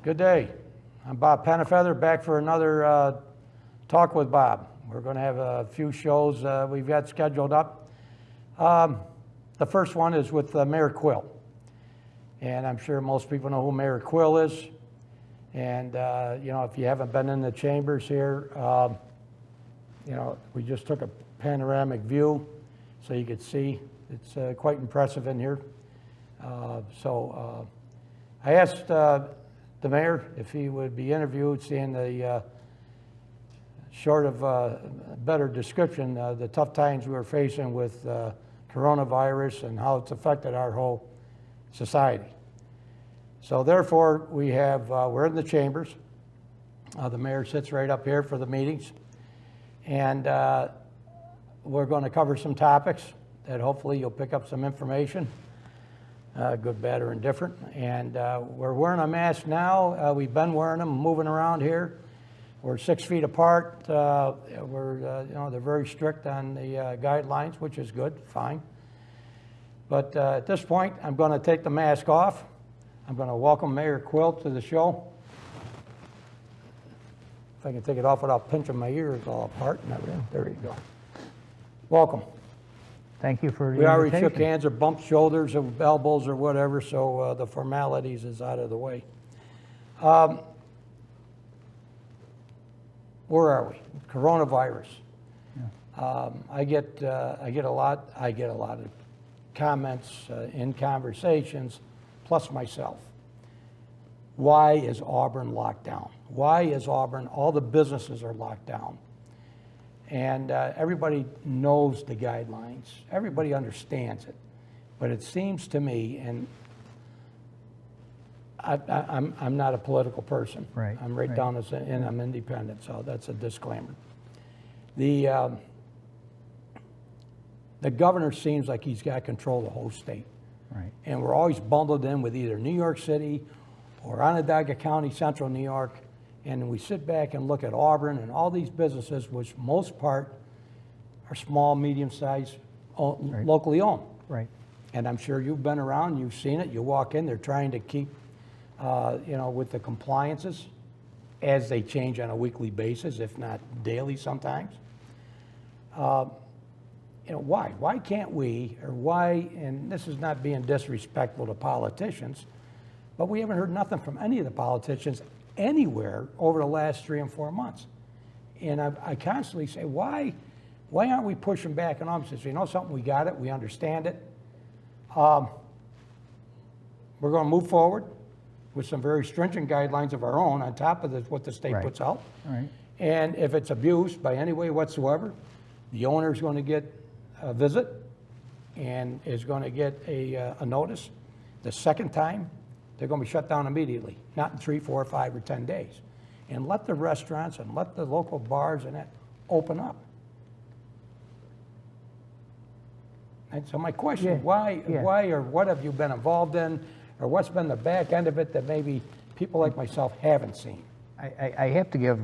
Good day. I'm Bob Penafeather, back for another Talk with Bob. We're going to have a few shows we've got scheduled up. The first one is with Mayor Quill. And I'm sure most people know who Mayor Quill is. And, if you haven't been in the chambers here, we just took a panoramic view so you could see. It's quite impressive in here. I asked the mayor if he would be interviewed, seeing the short of a better description, the tough times we were facing with coronavirus and how it's affected our whole society. So therefore, we're in the chambers. The mayor sits right up here for the meetings. And we're going to cover some topics that hopefully you'll pick up some information, good, bad, or indifferent. And we're wearing a mask now. We've been wearing them, moving around here. We're 6 feet apart. They're very strict on the guidelines, which is good, fine. But at this point, I'm going to take the mask off. I'm going to welcome Mayor Quill to the show. If I can take it off without pinching my ears all apart and everything. There you go. Welcome. Thank you for the We already invitation. shook hands or bumped shoulders or elbows or whatever, so the formalities is out of the way. Where are we? Coronavirus. Yeah. I get a lot of comments in conversations, plus myself. Why is Auburn locked down? Why is Auburn, all the businesses are locked down? And everybody knows the guidelines. Everybody understands it. But it seems to me, and I'm not a political person. Right. I'm right down as and I'm independent, so that's a disclaimer. The governor seems like he's got control of the whole state. Right. And we're always bundled in with either New York City or Onondaga County, Central New York, and we sit back and look at Auburn and all these businesses, which most part are small, medium-sized, Right. locally owned. Right. And I'm sure you've been around, you've seen it. You walk in, they're trying to keep, with the compliances as they change on a weekly basis, if not daily sometimes. Why? Why can't we, or why, and this is not being disrespectful to politicians, but we haven't heard nothing from any of the politicians anywhere over the last 3 and 4 months. And I constantly say, why aren't we pushing back on offices? You know something, we got it, we understand it. We're going to move forward with some very stringent guidelines of our own on top of what the state Right. puts out. Right. And if it's abused by any way whatsoever, the owner's going to get a visit and is going to get a notice. The second time, they're going to be shut down immediately, not in 3, 4, 5, or 10 days. And let the restaurants and let the local bars and that open up. And so my question, why or what have you been involved in, or what's been the back end of it that maybe people like myself haven't seen? I have to give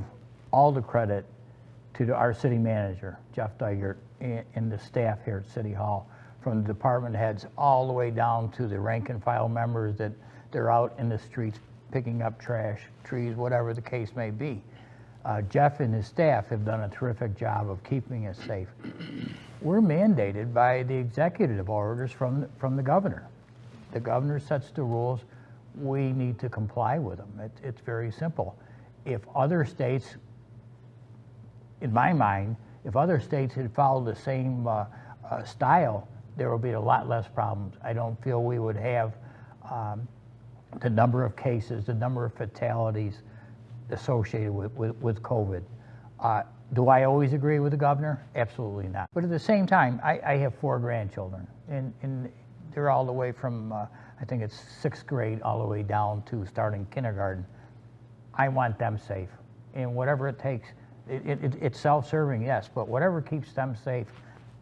all the credit to our city manager, Jeff Dygert, and the staff here at City Hall, from the department heads all the way down to the rank and file members that they're out in the streets picking up trash, trees, whatever the case may be. Jeff and his staff have done a terrific job of keeping us safe. We're mandated by the executive orders from the governor. The governor sets the rules. We need to comply with them. It's very simple. If other states, in my mind, if other states had followed the same style, there would be a lot less problems. I don't feel we would have the number of cases, the number of fatalities associated with COVID. Do I always agree with the governor? Absolutely not. But at the same time, I have 4 grandchildren, and they're all the way from, I think it's 6th grade, all the way down to starting kindergarten. I want them safe, and whatever it takes, it's self-serving, yes, but whatever keeps them safe,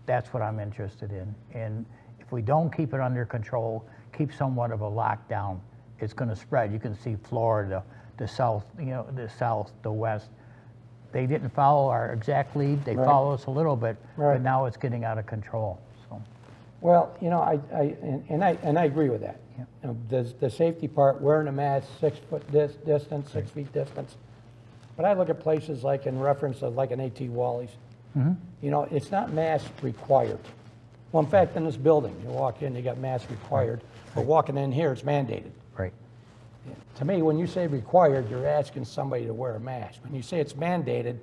that's what I'm interested in. And if we don't keep it under control, keep somewhat of a lockdown, it's going to spread. You can see Florida, the south, the south, the west. They didn't follow our exact lead. They follow us a little bit, but now it's getting out of control. So. Well, I agree with that. Yep. You know, the safety part, wearing a mask, 6 foot distance, 6 feet distance. But I look at places like in reference to like an A.T. Wally's. You know, it's not mask required. Well, in fact, in this building, you walk in, you got mask required. But walking in here, it's mandated. Right. To me, when you say required, you're asking somebody to wear a mask. When you say it's mandated,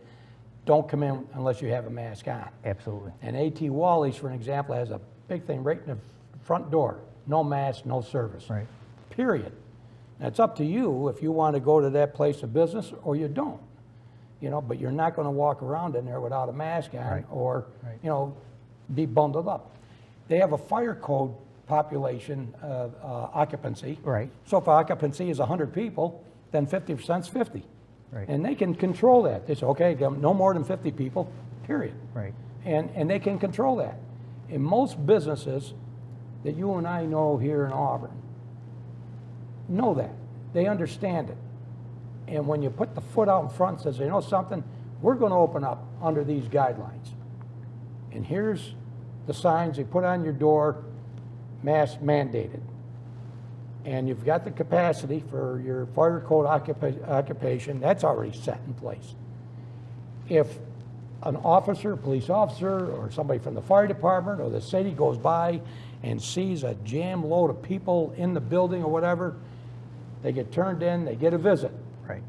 don't come in unless you have a mask on. Absolutely. And A.T. Wally's, for an example, has a big thing right in the front door. No mask, no service. Right. Period. Now, it's up to you if you want to go to that place of business or you don't. You know, but you're not going to walk around in there without a mask on Right. or, Right. you know, be bundled up. They have a fire code population occupancy. Right. So if occupancy is 100 people, then 50% is 50. Right. And they can control that. They say, okay, no more than 50 people, period. Right. And they can control that. In most businesses that you and I know here in Auburn, know that. They understand it. And when you put the foot out in front and says, you know something, we're going to open up under these guidelines. And here's the signs they put on your door, mask mandated. And you've got the capacity for your fire code occupation, that's already set in place. If an officer, police officer, or somebody from the fire department or the city goes by and sees a jam load of people in the building or whatever, they get turned in, they get a visit. Right.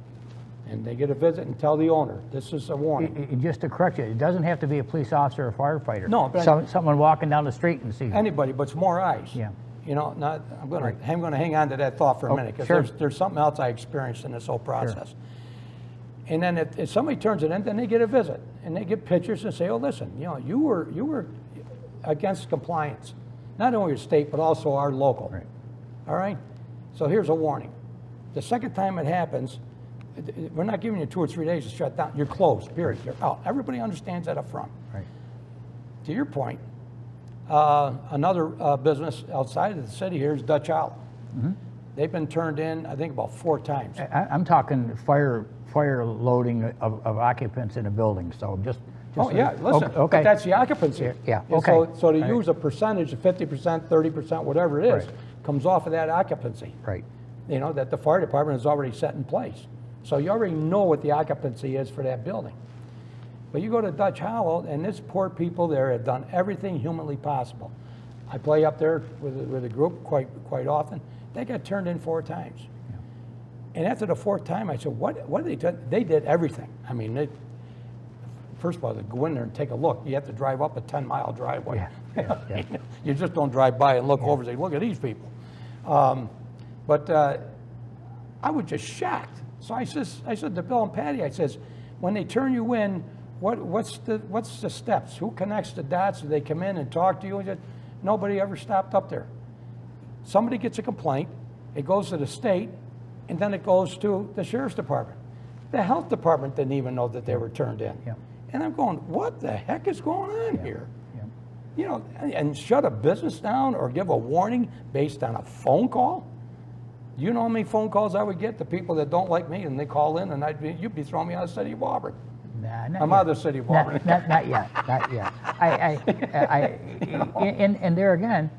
And they get a visit and tell the owner, this is a warning. And just to correct you, it doesn't have to be a police officer or firefighter. No, but someone walking down the street and sees it. Anybody, but it's more eyes. Yeah. You know, I'm going to hang on to that thought for a minute, because sure. there's something else I experienced in this whole process. And then if somebody turns it in, then they get a visit, and they get pictures and say, oh, listen, you know, you were against compliance, not only your state, but also our local. Right. All right? So here's a warning. The second time it happens, we're not giving you 2 or 3 days to shut down. You're closed, period. You're out. Everybody understands that up front. Right. To your point, another business outside of the city here is Dutch Hollow. They've been turned in, I think, about 4 times. I'm talking fire loading of occupants in a building, so just Oh, yeah, listen, okay. but that's the occupancy. Yeah, And okay. So to All right. use a percentage of 50%, 30%, whatever it is, Right. comes off of that occupancy. Right. You know, that the fire department has already set in place. So you already know what the occupancy is for that building. But you go to Dutch Hollow, and this poor people there have done everything humanly possible. I play up there with a group quite often. They got turned in 4 times. Yeah. And after the 4th time, I said, what did they do? They did everything. I mean, first of all, to go in there and take a look, you have to drive up a 10-mile driveway. Yeah. You just don't drive by and look over and say, look at these people. But I was just shocked. So I said to Bill and Patty, I says, when they turn you in, what's the steps? Who connects the dots? Do they come in and talk to you? He said, nobody ever stopped up there. Somebody gets a complaint, it goes to the state, and then it goes to the sheriff's department. The health department didn't even know that they were turned in. Yeah. And I'm going, what the heck is going on here? Yeah. You know, and shut a business down or give a warning based on a phone call? Do you know how many phone calls I would get to people that don't like me, and they call in, and you'd be throwing me out of the city of Auburn. Nah, not I'm yet. out of the city of Auburn. Not yet. Not yet. And there again,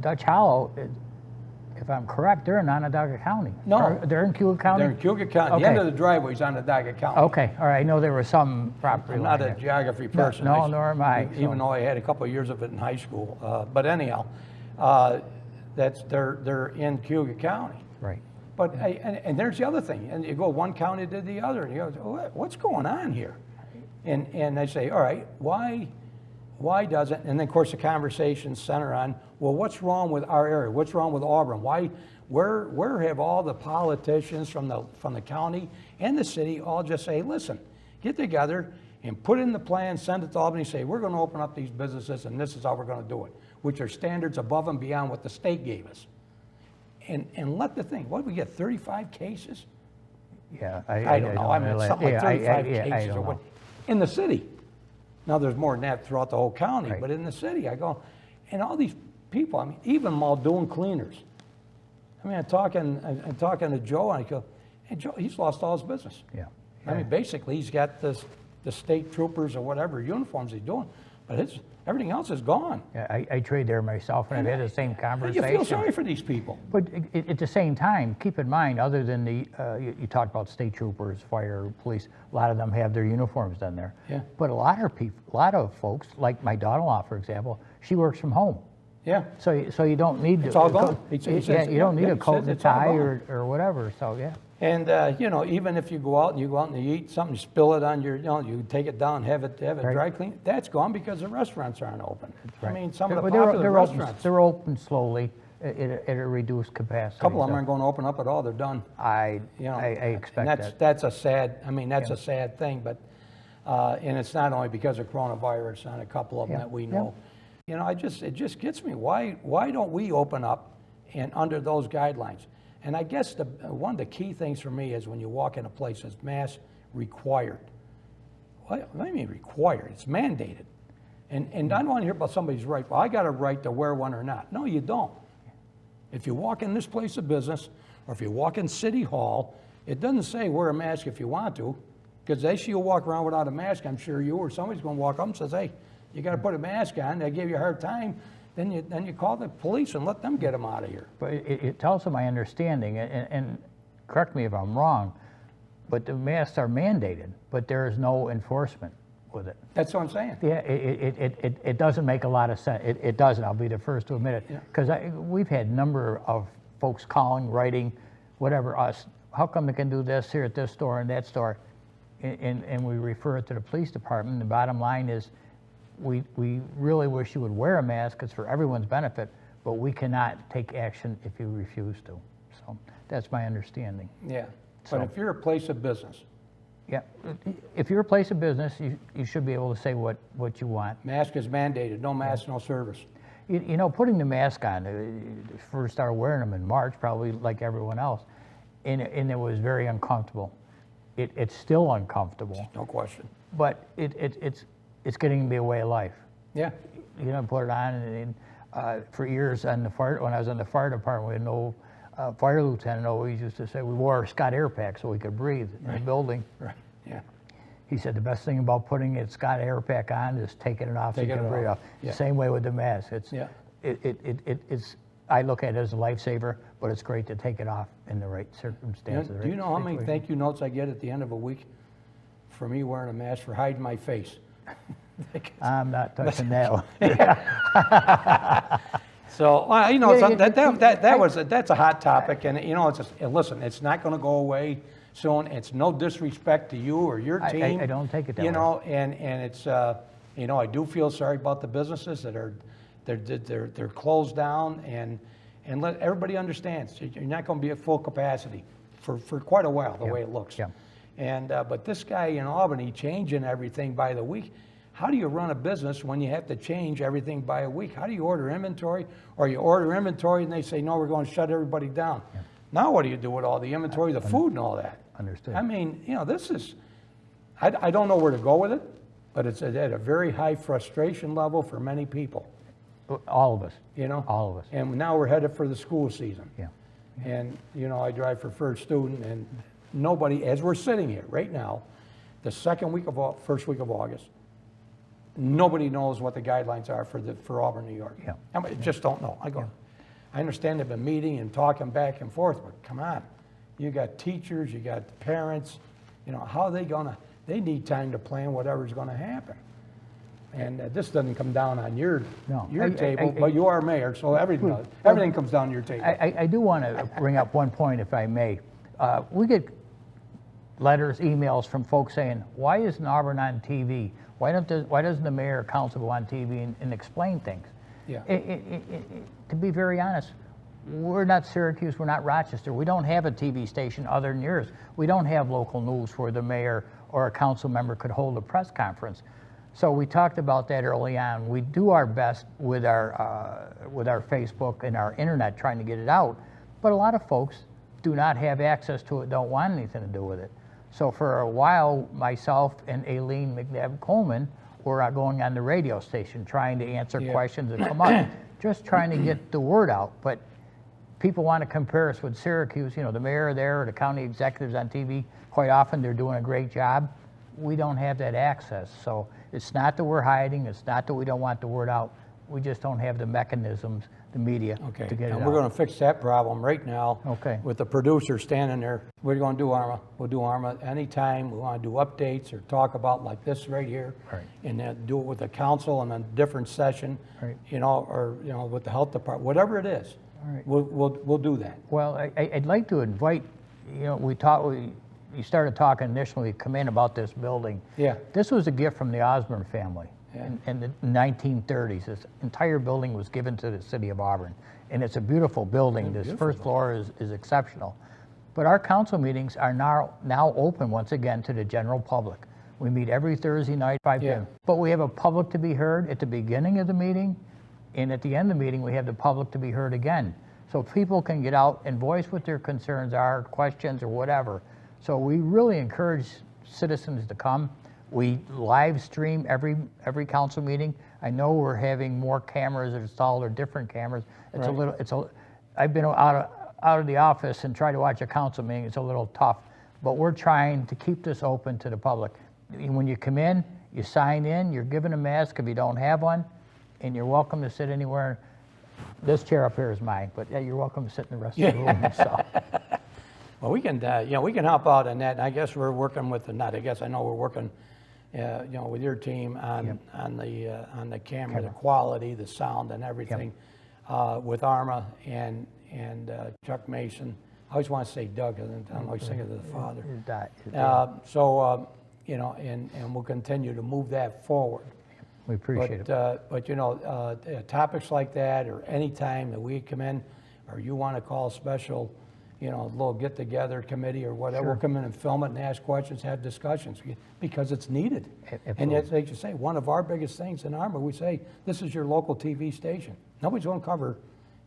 Dutch Hollow, if I'm correct, they're in Onondaga County. No. Or they're in Cuba County? They're in Cuba County. The end of the driveway's Onondaga County. Okay, all right, I know there was some property I'm not line a there. geography person. No, nor am I. Even though I had a couple of years of it in high school. But anyhow, they're in Cuba County. Right. But and there's the other thing, and you go one county to the other, and you go, what's going on here? And they say, all right, why doesn't? And then of course the conversations center on, well, what's wrong with our area? What's wrong with Auburn? Where have all the politicians from the county and the city all just say, listen, get together and put in the plan, send it to Albany, say we're going to open up these businesses, and this is how we're going to do it, which are standards above and beyond what the state gave us. And let the thing, what did we get, 35 cases? Yeah, I don't know. I mean, it's something like 35 I cases don't or what. know. In the city. Now, there's more than that throughout the whole county, Right. but in the city, I go, and all these people, I mean, even Muldoon cleaners. I mean, I'm talking to Joe, and I go, hey, Joe, he's lost all his business. Yeah. I mean, basically, he's got the state troopers or whatever uniforms he's doing. but everything else is gone. Yeah, I trade there myself, and I've had the same You conversation. feel sorry for these people. But at the same time, keep in mind, other than you talked about state troopers, fire, police, a lot of them have their uniforms done there. Yeah. But a lot of folks, like my daughter-in-law, for example, she works from home. Yeah. So you don't need It's all gone. He says, yeah, you don't need yeah, a he coat says and a it's all tie gone. or whatever. So yeah. And even if you go out and you eat something, you spill it on your, you take it down, have it Right. dry clean. That's gone because the restaurants aren't open. I mean, some of the But popular restaurants. They're open slowly at a reduced capacity. A couple of them so aren't going to open up at all. They're done. I You know, expect and that. that's a sad. I mean, that's a sad thing. But and it's not only because of coronavirus on a couple of them Yeah, that we yeah. know. You know, it just gets me. Why don't we open up and under those guidelines? And I guess one of the key things for me is when you walk in a place, it's mask required. What do you mean required? It's mandated. And I don't want to hear about somebody's right. Well, I got a right to wear one or not. No, you don't. If you walk in this place of business, or if you walk in City Hall, it doesn't say wear a mask if you want to, because they see you walk around without a mask, I'm sure you or somebody's going to walk up and says, hey, you got to put a mask on. They give you a hard time. Then you call the police and let them get them out of here. But it's also my understanding, and correct me if I'm wrong, but the masks are mandated, but there is no enforcement with it. That's what I'm saying. Yeah, it doesn't make a lot of sense. It doesn't. I'll be the first to admit it. Yeah. Because we've had a number of folks calling, writing, whatever, us, how come they can do this here at this store and that store? And we refer it to the police department. The bottom line is, we really wish you would wear a mask. It's for everyone's benefit, but we cannot take action if you refuse to. So that's my understanding. Yeah. So- But if you're a place of business, Yeah, if you're a place of business, you should be able to say what you want. mask is mandated. No mask, no service. You know, putting the mask on, first started wearing them in March, probably like everyone else, and it was very uncomfortable. It's still uncomfortable, No question. but it's getting to be a way of life. Yeah. You know, put it on, and for years on the fire, when I was in the fire department, we had no fire lieutenant always used to say we wore a Scott Air Pack so we could breathe in the building. Right. Yeah. He said the best thing about putting a Scott Air Pack on is taking it off so you Taking can it breathe off. off. Yeah. Same way with the mask. Yeah. It's I look at it as a lifesaver, but it's great to take it off in the right circumstances. Do you know how many situation. thank you notes I get at the end of a week for me wearing a mask for hiding my face? I'm not touching that one. So, you know, Yeah, that's a hot topic, and you know, listen, it's not going to go away soon. It's no disrespect to you or your team. I don't take it that You way. know, and it's you know, I do feel sorry about the businesses that are they're closed down, and let everybody understands you're not going to be at full capacity for quite a while the way it looks. Yeah. And but this guy in Albany changing everything by the week. How do you run a business when you have to change everything by a week? How do you order inventory? Or you order inventory and they say, no, we're going to shut everybody down. Yeah. Now what do you do with all the inventory, the food and all that? Understood. I mean, you know, this is, I don't know where to go with it, but it's at a very high frustration level for many people, All of us. you know? All of us. And now we're headed for the school season. Yeah. And, you know, I drive for First Student, and nobody, as we're sitting here right now, the first week of August, nobody knows what the guidelines are for Auburn, New York. Yeah. I mean, just don't know. I understand they've been meeting and talking back and forth, but come on. You got teachers, you got parents, you know, how are they they need time to plan whatever's gonna happen. And this doesn't come down on your table, but you are mayor, so everything comes down to your table. I do want to bring up one point, if I may. We get letters, emails from folks saying, why isn't Auburn on TV? Why doesn't the mayor or council go on TV and explain things? Yeah. To be very honest, we're not Syracuse, we're not Rochester. We don't have a TV station other than yours. We don't have local news where the mayor or a council member could hold a press conference. So we talked about that early on. We do our best with our Facebook and our internet trying to get it out, but a lot of folks do not have access to it, don't want anything to do with it. So for a while, myself and Aileen McNabb-Coleman were going on the radio station trying to answer questions that come up, just trying to get the word out. But people want to compare us with Syracuse. You know, the mayor there or the county executives on TV, quite often they're doing a great job. we don't have that access. So it's not that we're hiding, it's not that we don't want the word out, we just don't have the mechanisms, the media, Okay, to get it and out. we're gonna fix that problem right now. Okay. With the producer standing there. We're gonna do ARMA. We'll do ARMA anytime we wanna do updates or talk about like this right here. Right. And then do it with the council in a different session. Right. You know, or, you know, with the health department, whatever it is. All right. We'll do that. Well, I'd like to invite, you know, we started talking initially, come in about this building. Yeah. This was a gift from the Osborne family. Yeah. In the 1930s. This entire building was given to the city of Auburn. And it's a beautiful building. This first floor is exceptional. But our council meetings are now open once again to the general public. We meet every Thursday night, 5 p.m. Yeah. But we have a public to be heard at the beginning of the meeting, and at the end of the meeting, we have the public to be heard again. So people can get out and voice what their concerns are, questions, or whatever. So we really encourage citizens to come. We live stream every council meeting. I know we're having more cameras installed or different cameras. It's Right. I've been out of the office and tried to watch a council meeting. It's a little tough, but we're trying to keep this open to the public. When you come in, you sign in, you're given a mask if you don't have one, and you're welcome to sit anywhere. This chair up here is mine, but yeah, you're welcome to sit in the rest of the room. So. Well, we can, you know, we can help out on that. And I guess we're working with I know we're working, you know, with your team on the camera, the quality, the sound, and everything, with ARMA and Chuck Mason. I always want to say Doug, because I'm always thinking of the father. You know, and we'll continue to move that forward. We appreciate it. But you know, topics like that, or any time that we come in, or you want to call a special, you know, little get-together committee or whatever, we'll come in and film it and ask questions, have discussions, because it's needed. And yet, like you say, one of our biggest things in ARMA, we say, this is your local TV station. Nobody's going to cover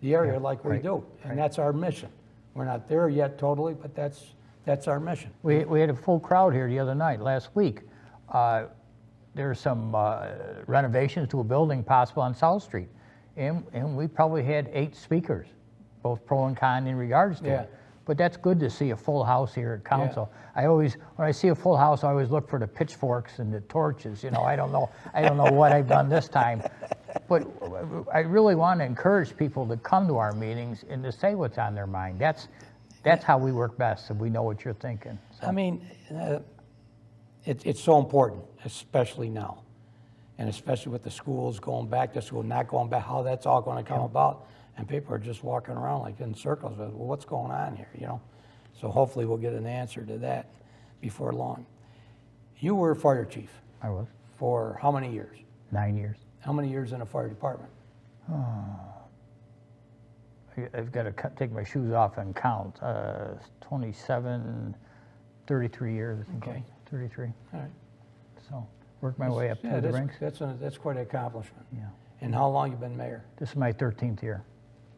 the area like we do, and that's our mission. We're not there yet totally, but that's our mission. We had a full crowd here the other night, last week. There's some renovations to a building possible on South Street. And we probably had 8 speakers, both pro and con in regards to it. But that's good to see a full house here at council. When I see a full house, I always look for the pitchforks and the torches. You know, I don't know what I've done this time. But I really want to encourage people to come to our meetings and to say what's on their mind. That's how we work best, and we know what you're thinking. So. I mean, it's so important, especially now, and especially with the schools going back to school, not going back, how that's all going to come about, and people are just walking around like in circles. Well, what's going on here? You know, so hopefully we'll get an answer to that before long. You were fire chief. I was. For how many years? 9 years. How many years in a fire department? I've got to take my shoes off and count. 27, 33 years. I think. Okay. 33. All right. So worked my way up through the ranks. That's quite an accomplishment. Yeah. And how long you been mayor? This is my 13th year.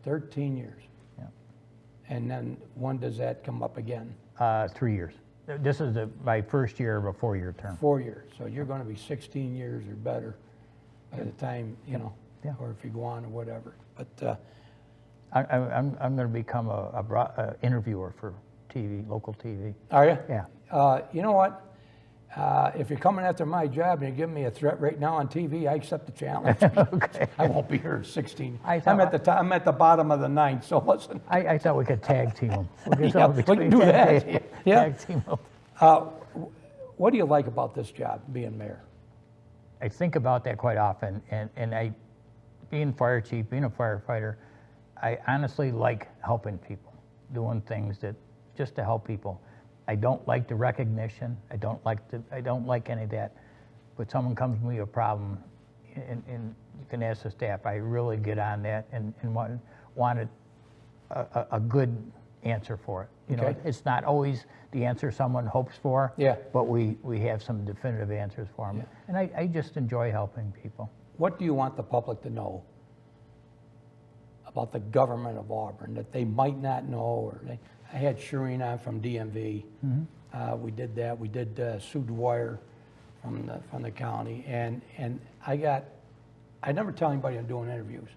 13 years. Yeah. And then when does that come up again? 3 years. This is my first year of a 4-year term. 4 years. So you're going to be 16 years or better by the time, you know, or if you go on or whatever. But I'm going to become a interviewer for TV, local TV. are you? Yeah. You know what? If you're coming after my job and you're giving me a threat right now on TV, I accept the challenge. Okay. I won't be here at 16. I I'm at the top. I'm at the bottom of the ninth. So listen. I thought we could tag team them. We can do that. Yeah. Tag team them. What do you like about this job, being mayor? I think about that quite often, and being fire chief, being a firefighter, I honestly like helping people, doing things just to help people. I don't like the recognition. I don't like any of that. But someone comes to me with a problem, and you can ask the staff. I really get on that and wanted a good answer for it. You know, it's not always the answer someone hopes for. Yeah. But we have some definitive answers for them, and I just enjoy helping people. What do you want the public to know about the government of Auburn that they might not know? I had Shireen on from DMV. We did that. We did Sue Dwyer from the county, and I never tell anybody I'm doing interviews.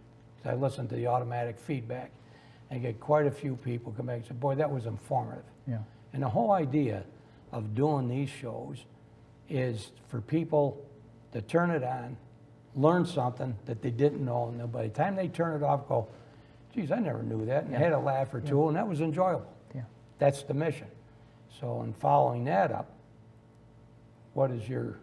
So I listen to the automatic feedback, and get quite a few people come back and say, "Boy, that was informative." Yeah. And the whole idea of doing these shows is for people to turn it on, learn something that they didn't know, and then by the time they turn it off, go, geez, I never knew that, and had a laugh or two, and that was enjoyable. Yeah. That's the mission. So in following that up, what is your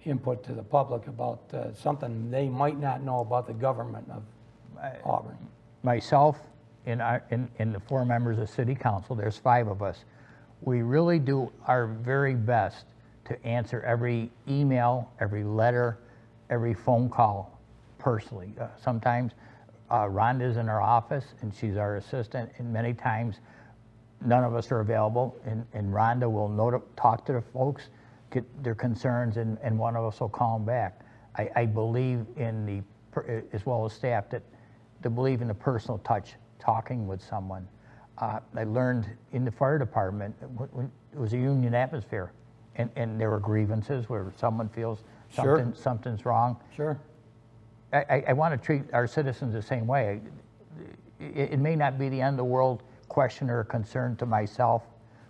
input to the public about something they might not know about the government of Auburn? Myself and the 4 members of City Council, there's 5 of us, we really do our very best to answer every email, every letter, every phone call personally. Sometimes Rhonda's in our office and she's our assistant, and many times none of us are available, and Rhonda will talk to the folks, get their concerns, and one of us will call them back. I believe in as well as staff, to believe in the personal touch, talking with someone. I learned in the fire department, when it was a union atmosphere, and there were grievances where someone feels something's wrong. Sure. I want to treat our citizens the same way. It may not be the end of the world question or concern to myself,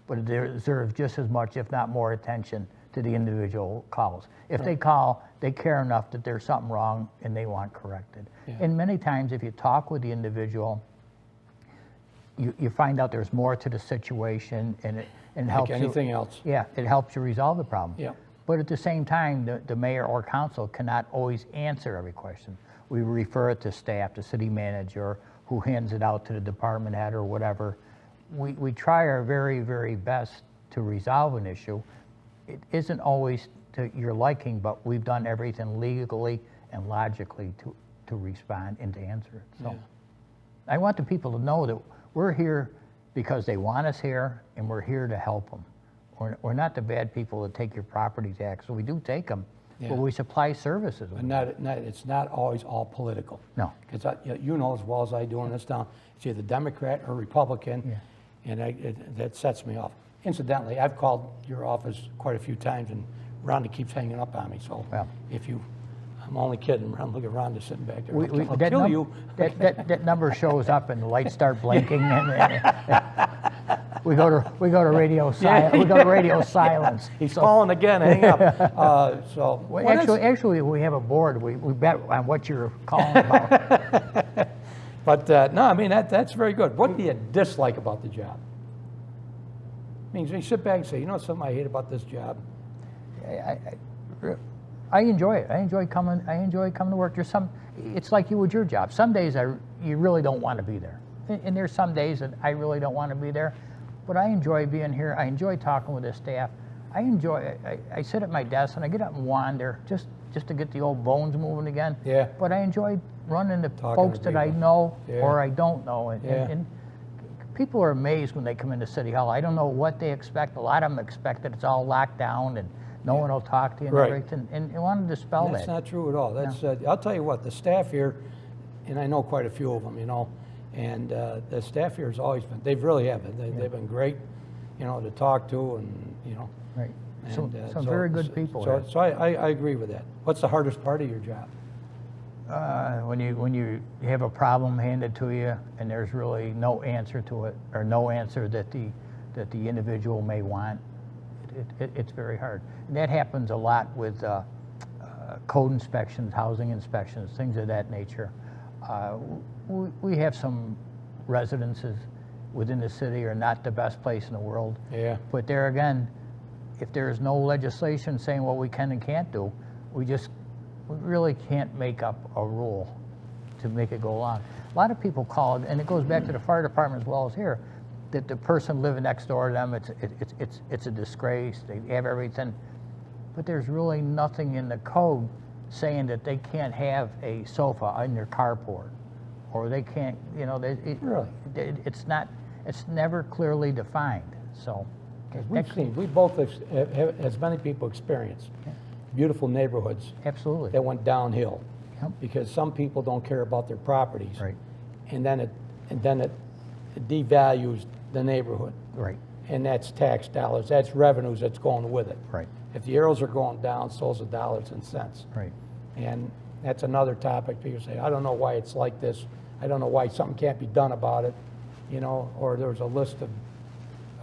but it deserves just as much, if not more, attention to the individual calls. If they call, they care enough that there's something wrong and they want corrected. Yeah. And many times if you talk with the individual, you find out there's more to the situation, and it helps Like anything else. Yeah, it helps you resolve the problem. Yeah. But at the same time, the mayor or council cannot always answer every question. We refer it to staff, the city manager, who hands it out to the department head or whatever. We try our very, very best to resolve an issue. It isn't always to your liking, but we've done everything legally and logically to respond and to answer it. So I want the people to know that we're here because they want us here, and we're here to help them. We're not the bad people that take your property tax. So we do take them, but we supply services. But it's not always all political. No. Because you know as well as I do in this town, it's either Democrat or Republican, and that sets me off. Incidentally, I've called your office quite a few times, and Rhonda keeps hanging up on me. So I'm only kidding. Look at Rhonda sitting back there. I'll kill you. That number shows up and the lights start blinking, and we go to radio silence. We go to radio silence. He's calling again. Hang up. Actually, we have a board. We bet on what you're calling about. But no, I mean that's very good. What do you dislike about the job? I mean, you sit back and say, you know something I hate about this job? I enjoy it. I enjoy coming to work. It's like you with your job. Some days you really don't want to be there, and there's some days that I really don't want to be there. But I enjoy being here. I enjoy talking with the staff. I sit at my desk and I get up and wander just to get the old bones moving again. Yeah. But I enjoy running to Talking folks to that I people. know Yeah. or I don't know, and people are amazed when they come into City Hall. I don't know what they expect. A lot of them expect that it's all locked down and no one will talk to you and Right. everything. And I wanted to dispel That's that. not true at all. That's I'll tell you what, the staff here, and I know quite a few of them, and the staff here has always been, they really have been. They've been great, to talk to, and Right. And, Some very good people here. So I agree with that. What's the hardest part of your job? When you have a problem handed to you and there's really no answer to it, or no answer that the individual may want, it's very hard. And that happens a lot with code inspections, housing inspections, things of that nature. We have some residences within the city are not the best place in the world. Yeah. But there again, if there's no legislation saying what we can and can't do, we really can't make up a rule to make it go along. A lot of people call it, and it goes back to the fire department as well as here, that the person living next door to them, it's a disgrace. They have everything, but there's really nothing in the code saying that they can't have a sofa in their carport, or they can't. Really? It's never clearly defined. So. We both, as many people experience, beautiful neighborhoods Absolutely. that went downhill. Yep. Because some people don't care about their properties. Right. And then it devalues the neighborhood. Right. And that's tax dollars, that's revenues that's going with it. Right. If the arrows are going down, so's the dollars and cents. Right. And that's another topic. People say, I don't know why it's like this. I don't know why something can't be done about it. Or there's a list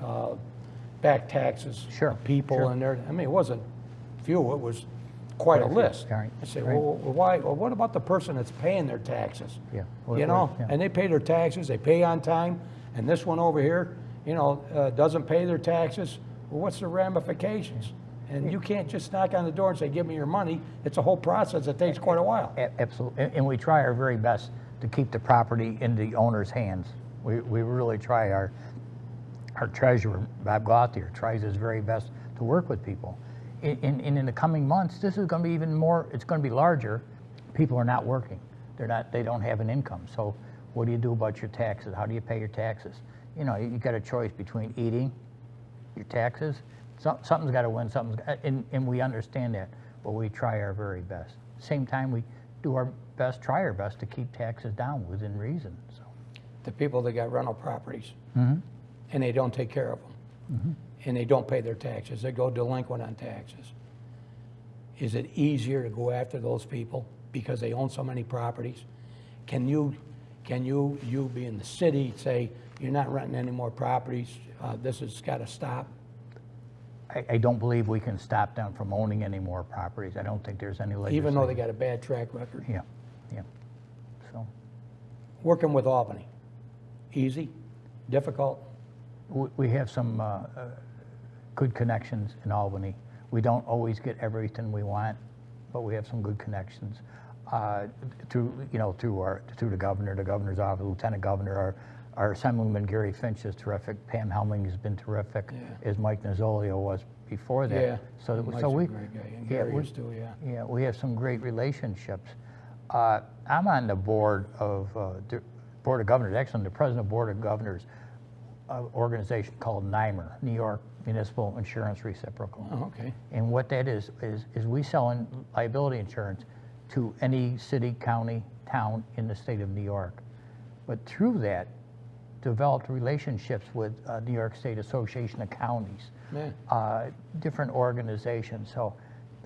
of back taxes. Sure, of people sure. and there. I mean, it wasn't few, it was quite a Quite a few, list. right, I say, right. well, why, well, what about the person that's paying their taxes? Yeah, You know, yeah. and they pay their taxes, they pay on time, and this one over here, you know, doesn't pay their taxes. Well, what's the ramifications? And you can't just knock on the door and say, give me your money. It's a whole process that takes quite a while. Absolutely, and we try our very best to keep the property in the owner's hands. We really try. Our treasurer, Bob Gauthier, tries his very best to work with people. In the coming months, this is going to be even more, it's going to be larger. People are not working. They don't have an income. So what do you do about your taxes? How do you pay your taxes? You know, you got a choice between eating your taxes. Something's got to win, and we understand that, but we try our very best. Same time, we do our best, try our best to keep taxes down within reason, so. The people that got rental properties, Mm-hmm. and they don't take care of them, and they don't pay their taxes, they go delinquent on taxes. Is it easier to go after those people because they own so many properties? Can you be in the city, say, you're not renting any more properties, this has got to stop? I don't believe we can stop them from owning any more properties. I don't think there's any legislation. Even though they got a bad track record? Yeah, yeah, so. Working with Albany, easy, difficult? We have some good connections in Albany. We don't always get everything we want, but we have some good connections through the governor, the governor's office, lieutenant governor. Our Assemblyman Gary Finch is terrific. Pam Helming has been terrific, as Mike Nazzolio was before that. Yeah, So Mike's we a great guy, and Gary is too, yeah. Yeah, we have some great relationships. I'm on the board of Governors, actually I'm the president of Board of Governors organization called NYMER, New York Municipal Insurance Reciprocal. Oh, okay. And what that is we sell in liability insurance to any city, county, town in the state of New York. But through that, developed relationships with New York State Association of Counties, different organizations. So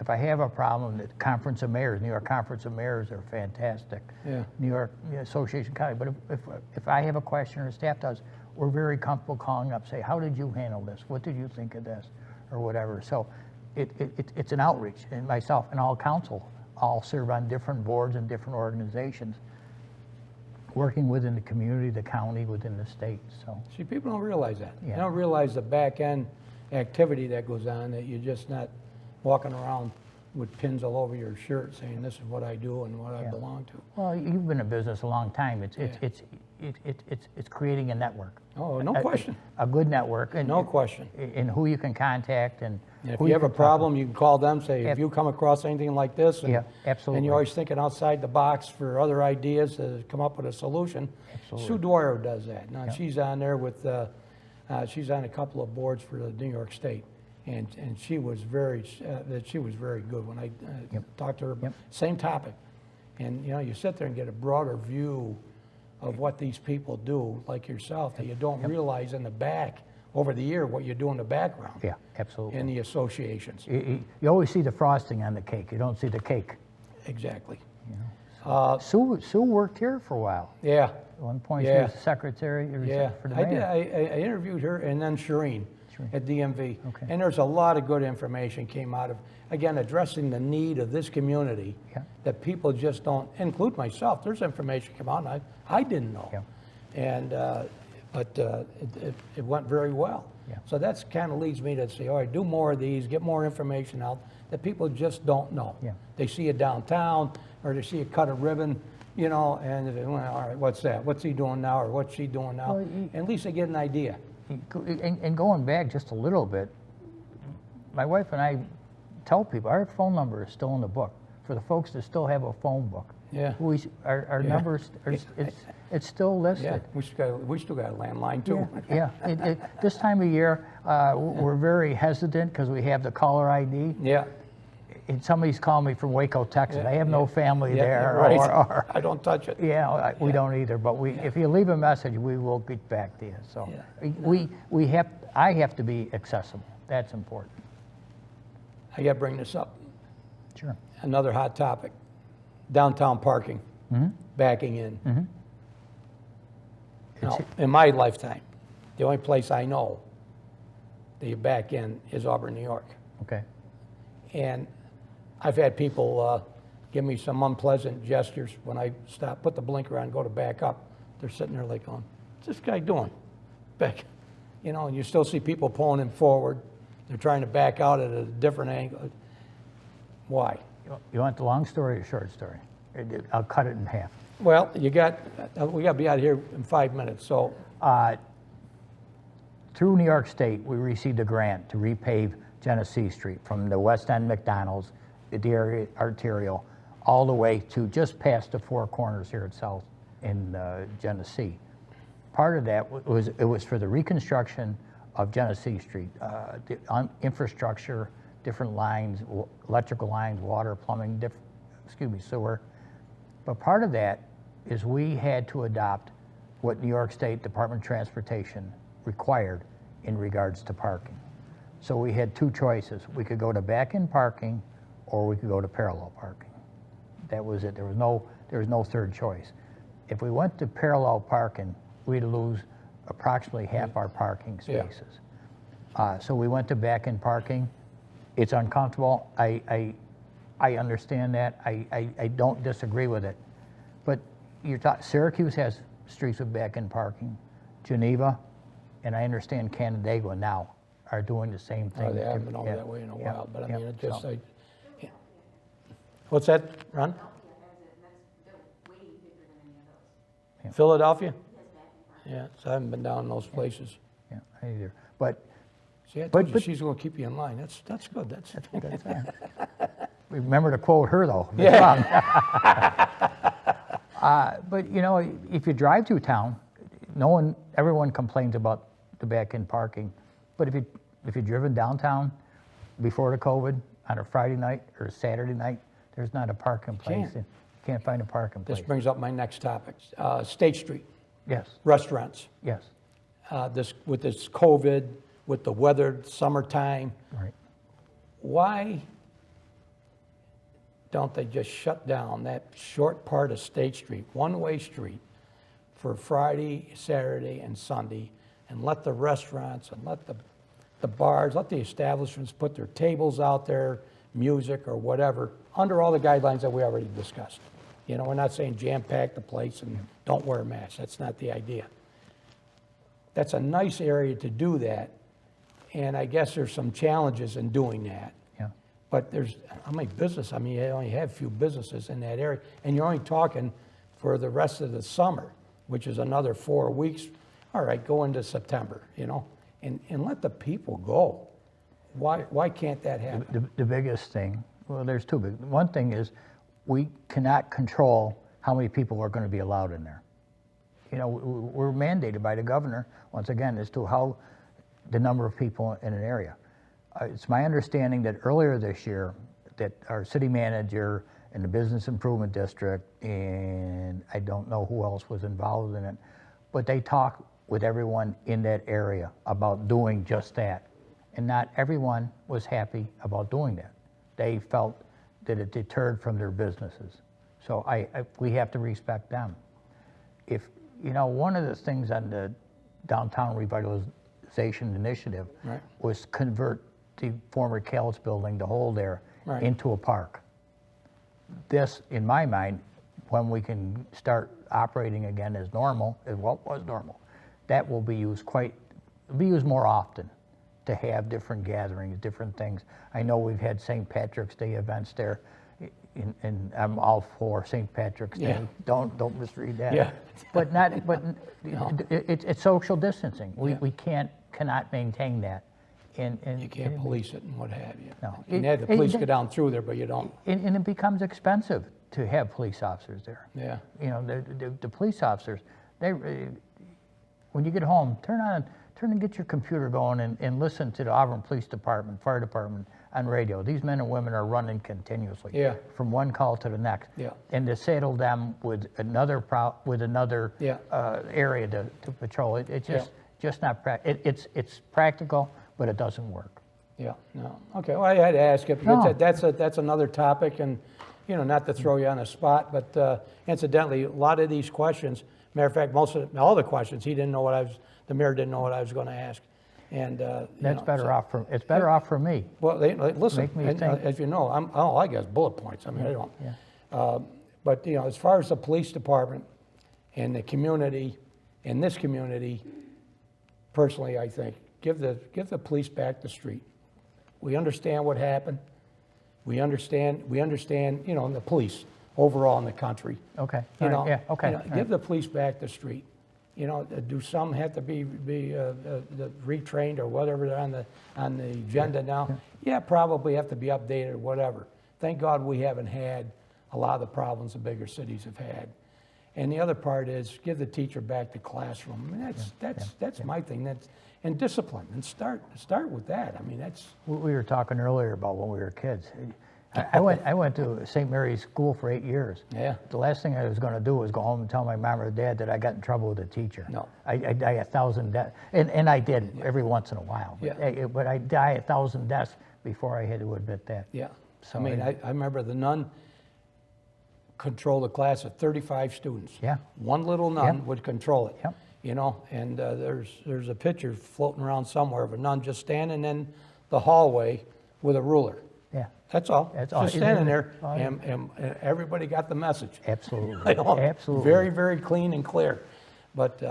if I have a problem, the Conference of Mayors, New York Conference of Mayors are fantastic. Yeah. New York Association of Counties. But if I have a question or staff does, we're very comfortable calling up, say, how did you handle this? What did you think of this? Or whatever. So it's an outreach. And myself and all council all serve on different boards and different organizations, working within the community, the county, within the state, so. See, people don't realize that. Yeah. They don't realize the back end activity that goes on, that you're just not walking around with pins all over your shirt saying, this is what I do and what I belong to. Well, you've been in business a long time. It's creating a network. Oh, no question. A good network. And, No question. And who you can contact and. And if who you have a can talk problem, you can call them, say, if you come across anything like this, and, Yeah, absolutely. and you're always thinking outside the box for other ideas to come up with a solution. Absolutely. Sue Dwyer does that. Now, she's on there with, she's on a couple of boards for the New York State. And she was very good when I talked to her. Yep. Same topic. And, you know, you sit there and get a broader view of what these people do, like yourself, that you don't realize in the back, over the year, what you do in the background. Yeah, absolutely. In the associations. You always see the frosting on the cake. You don't see the cake. Exactly. Sue worked here for a while. Yeah. At one point, Yeah. she was secretary Yeah. for the I did. mayor. I interviewed her and then Shireen at DMV. Okay. And there's a lot of good information came out of, again, addressing the need of this community that people just don't, include myself. There's information come out and I didn't know. Yeah. And, but it went very well. Yeah. So that's kind of leads me to say, all right, do more of these, get more information out that people just don't know. Yeah. They see it downtown, or they see a cut of ribbon, you know, and they say, well, all right, what's that? What's he doing now, or what's she doing now? Well, And at least they get an idea. And going back just a little bit, my wife and I tell people our phone number is still in the book. For the folks that still have a phone book, Yeah. our numbers, it's still listed. Yeah, we still got a landline too. Yeah, this time of year, we're very hesitant because we have the caller ID. Yeah. And somebody's calling me from Waco, Texas. I have no family there. Right. Or, I don't touch it. yeah, we don't either. But if you leave a message, we will get back to you. So I have to be accessible. That's important. I got to bring this up. Sure. Another hot topic: downtown parking, backing in. Now, in my lifetime, the only place I know that you back in is Auburn, New York. Okay. And I've had people give me some unpleasant gestures when I stop, put the blinker on, go to back up. They're sitting there like going, what's this guy doing? Back, you know, and you still see people pulling him forward. They're trying to back out at a different angle. Why? You want the long story or short story? I'll cut it in half. Well, we got to be out of here in 5 minutes, so. Through New York State, we received a grant to repave Genesee Street from the West End McDonald's, the arterial, all the way to just past the Four Corners here at South in Genesee. Part of that was for the reconstruction of Genesee Street, the infrastructure, different lines, electrical lines, water, plumbing, sewer. But part of that is we had to adopt what New York State Department of Transportation required in regards to parking. So we had two choices. We could go to back-in parking or we could go to parallel parking. That was it. There was no third choice. If we went to parallel parking, we'd lose approximately half our parking spaces. So we went to back-in parking. It's uncomfortable. I understand that. I don't disagree with it. But Syracuse has streets with back-in parking. Geneva, and I understand Canandaigua now are doing the same thing. They haven't been over that way in a while, but I mean, it just, So- What's that, Ron? They're way bigger than any of those. Philadelphia? That's back in front. Yeah, so I haven't been down in those places. Yeah, I either. But See, I But- told you she's gonna keep you in line. That's good, that's. that's fine. Remember to quote her though. But you know, if you drive through town, everyone complains about the back-end parking. But if you're driven downtown before the COVID on a Friday night or a Saturday night, there's not a parking place. You can't find a parking place. This brings up my next topic. State Street, Yes, restaurants. yes, With this COVID, with the weather, summertime, right. why don't they just shut down that short part of State Street, one-way street, for Friday, Saturday, and Sunday, and let the restaurants and let the bars, let the establishments put their tables out there, music or whatever, under all the guidelines that we already discussed. You know, we're not saying jam-pack the place and don't wear a mask. That's not the idea. That's a nice area to do that, and I guess there's some challenges in doing that. Yeah. But there's, how many businesses? I mean, you only have a few businesses in that area, and you're only talking for the rest of the summer, which is another 4 weeks. All right, go into September, you know, and let the people go. Why can't that happen? The biggest thing, well, there's two big. One thing is we cannot control how many people are going to be allowed in there. You know, we're mandated by the governor, once again, as to how the number of people in an area. It's my understanding that earlier this year that our city manager and the business improvement district, and I don't know who else was involved in it, but they talked with everyone in that area about doing just that. And not everyone was happy about doing that. They felt that it deterred from their businesses. So we have to respect them. If, you know, one of the things on the downtown revitalization initiative Right. was convert the former Cal's building, the whole there, Right. into a park. This, in my mind, when we can start operating again as normal, as what was normal, that will be used more often to have different gatherings, different things. I know we've had St. Patrick's Day events there, and I'm all for St. Patrick's Day. Yeah. Don't misread that. Yeah. But No. it's social distancing. Yeah. We cannot maintain that. And You can't police it and what have you. No. You can have the police go down through there, but you don't. And it becomes expensive to have police officers there. Yeah. You know, the police officers, when you get home, turn and get your computer going and listen to the Auburn Police Department, Fire Department on radio. These men and women are running continuously. Yeah. From one call to the next. Yeah. And to saddle them with another Yeah. area to patrol, it's Yeah. just not it's practical, but it doesn't work. Yeah, no. Okay, well, I had to ask it because No. that's another topic, and, you know, not to throw you on the spot, but incidentally, a lot of these questions, matter of fact, all the questions, the mayor didn't know what I was going to ask. And, That's better off for, it's better off for me. Well, listen, Make me and, think. as you know, all I got is bullet points. I mean, I don't. Yeah. But, as far as the police department and the community, in this community, personally, I think, give the police back the street. We understand what happened. We understand, the police overall in the country. Okay, You all know, right, yeah, okay. all give right. the police back the street. Do some have to be retrained or whatever on the agenda now? Yeah, probably have to be updated or whatever. Thank God we haven't had a lot of the problems the bigger cities have had. And the other part is give the teacher back the classroom. I mean, that's my thing. And discipline, and start with that. I mean, that's. We were talking earlier about when we were kids. I went to St. Mary's School for 8 years. Yeah. The last thing I was going to do was go home and tell my mom or dad that I got in trouble with a teacher. No. I die 1,000 deaths, and I did every once in a while. But I die 1,000 deaths before I had to admit that. Yeah. So I mean, I remember the nun controlled a class of 35 students. Yeah. One little nun would control it. Yep. And there's a picture floating around somewhere of a nun just standing in the hallway with a ruler. Yeah. That's all. That's all. Just standing there, Oh, yeah. and everybody got the message. Absolutely. Absolutely. Very, very clean and clear. But,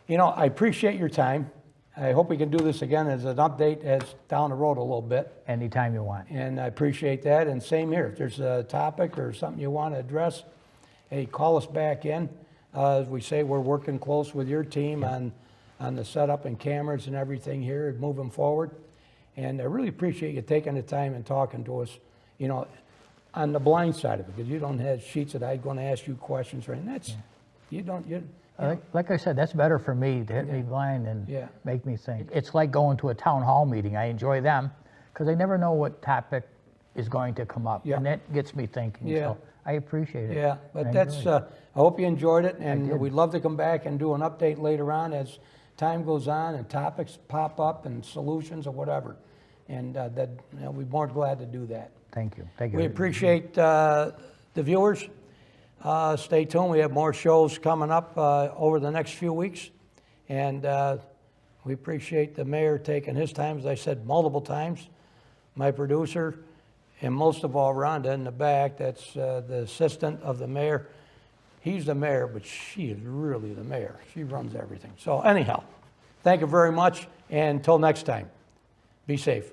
I appreciate your time. I hope we can do this again as an update as down the road a little bit. Anytime you want. And I appreciate that. And same here. If there's a topic or something you want to address, hey, call us back in. As we say, we're working close with your team on the setup and cameras and everything here, moving forward. And I really appreciate you taking the time and talking to us, on the blind side of it, because you don't have sheets that I'm going to ask you questions, right? And that's, Like I said, that's better for me to hit me blind and Yeah. make me think. It's like going to a town hall meeting. I enjoy them because I never know what topic is going to come up. Yeah. And that gets me thinking. Yeah. So I appreciate it. Yeah, but I that's, enjoy it. I hope you enjoyed it, and did. we'd love to come back and do an update later on as time goes on and topics pop up and solutions or whatever. And we'd be more glad to do that. Thank you. Thank you. We appreciate the viewers. Stay tuned. We have more shows coming up over the next few weeks. And we appreciate the mayor taking his time, as I said multiple times, my producer, and most of all, Rhonda in the back. That's the assistant of the mayor. He's the mayor, but she is really the mayor. She runs everything. So anyhow, thank you very much. And until next time, be safe.